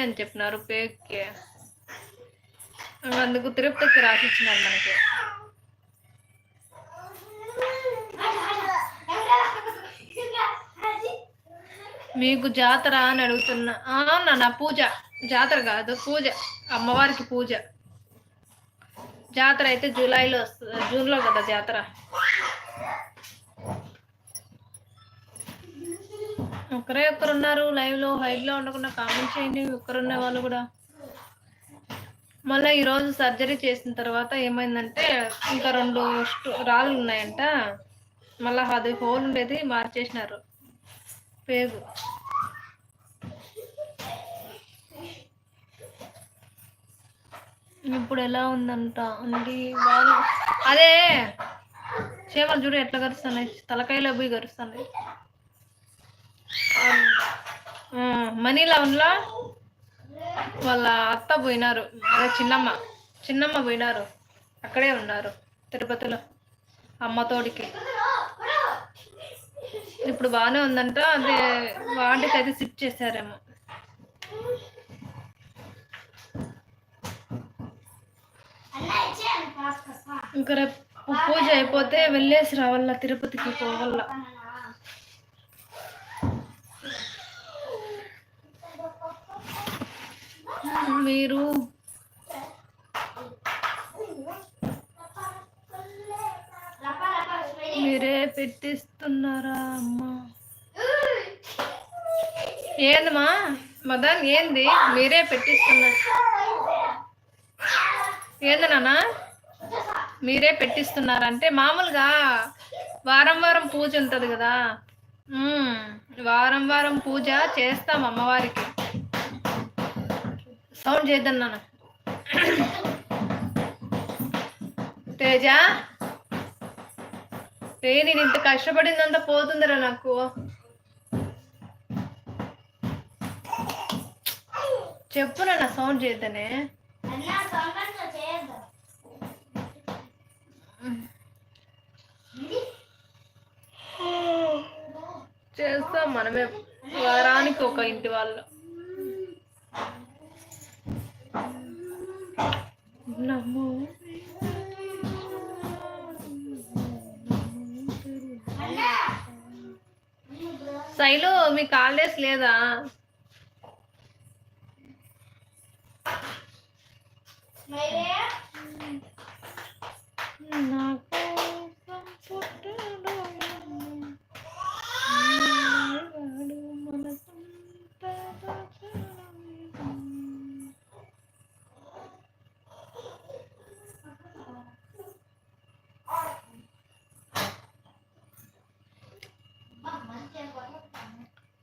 అని చెప్పినారు పేరుకి, అందుకు తిరుపతికి రాసిచ్చినారు మనకి. మీకు జాతర అని అడుగుతున్నా. నా పూజ జాతర కాదు, పూజ అమ్మవారికి పూజ. జాతర అయితే జూలైలో వస్తుంది, జూన్లో కదా జాతర. ఒకరే ఒక్కరున్నారు లైవ్లో. హైట్లో ఉండకుండా కామెంట్ చేయండి ఒక్కరున్న వాళ్ళు కూడా. మళ్ళీ ఈరోజు సర్జరీ చేసిన తర్వాత ఏమైందంటే ఇంకా 2 రాళ్ళు ఉన్నాయంట. మళ్ళీ అది హోల్ ఉండేది మార్చేసినారు పేగు. ఇప్పుడు ఎలా ఉందంట అండి బాగా. అదే చీమలు చూడు ఎట్లా కరుస్తున్నాయి, తలకాయలో పోయి కరుస్తున్నాయి. మనీలౌన్లో వాళ్ళ అత్త పోయినారు, అదే చిన్నమ్మ పోయినారు, అక్కడే ఉన్నారు తిరుపతిలో అమ్మతోడికి. ఇప్పుడు బాగానే ఉందంట. అదే వాటికి అయితే షిఫ్ట్ చేశారేమో. ఇంకా రేపు పూజ అయిపోతే వెళ్ళేసి రావాల, తిరుపతికి పోవాల. మీరు మీరే పెట్టిస్తున్నారా అమ్మా? ఏందమ్మా మదన్, ఏంది మీరే పెట్టిస్తున్నారు? ఏంది నాన్న మీరే పెట్టిస్తున్నారంటే మామూలుగా వారం వారం పూజ ఉంటుంది కదా, వారం వారం పూజ చేస్తాం అమ్మవారికి. సౌండ్ చేద్దాం నాన్న. తేజ నేను ఇంత కష్టపడిందంతా పోతుందిరా నాకు. చెప్పు నాన్న సౌండ్ చేద్దానే. చేస్తాం మనమే వారానికి ఒక ఇంటి వాళ్ళు. శైలు మీకు హాలిడేస్ లేదా?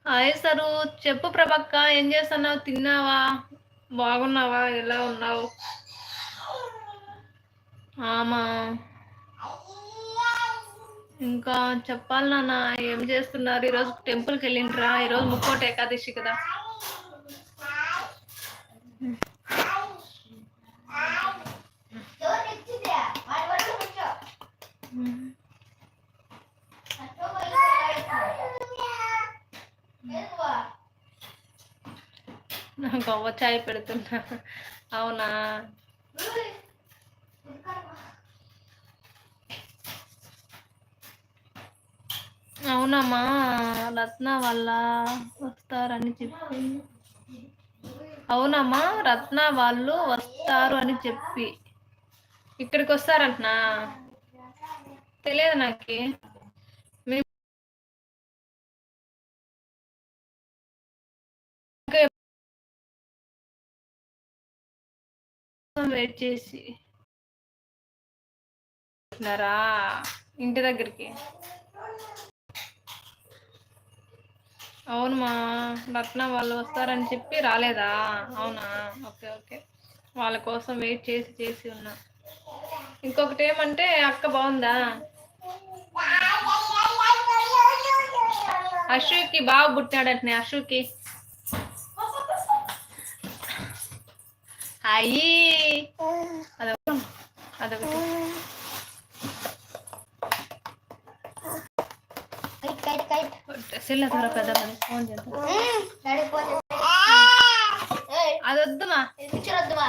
హాయ్ సరు, చెప్పు ప్రభక్క, ఏం చేస్తున్నావు? తిన్నావా? బాగున్నావా? ఎలా ఉన్నావు? ఆమా ఇంకా చెప్పాలి నాన్న, ఏం చేస్తున్నారు? ఈరోజు టెంపుల్కి వెళ్ళిండ్రా? ఈరోజు ముక్కోటి ఏకాదశి కదా. గవ్వ చాయ్ పెడుతున్నా. అవునా? అవునమ్మా, రత్న వల్ల వస్తారని చెప్పి. అవునమ్మా, రత్న వాళ్ళు వస్తారు అని చెప్పి ఇక్కడికి వస్తారంటనా? తెలియదు నాకు. వెయిట్ చేసి ఇంటి దగ్గరికి. అవునమ్మా, రత్న వాళ్ళు వస్తారని చెప్పి రాలేదా? అవునా, ఓకే ఓకే. వాళ్ళ కోసం వెయిట్ చేసి ఉన్నా. ఇంకొకటి ఏమంటే అక్క బాగుందా? అశుకి బాగా పుట్టాడటనే. అశుకి అయ్యి అదొకటి. సెల్ ద్వారా పెద్ద ఫోన్ చేద్దాం. అది వద్దుమా ఎందుకు వద్దుమా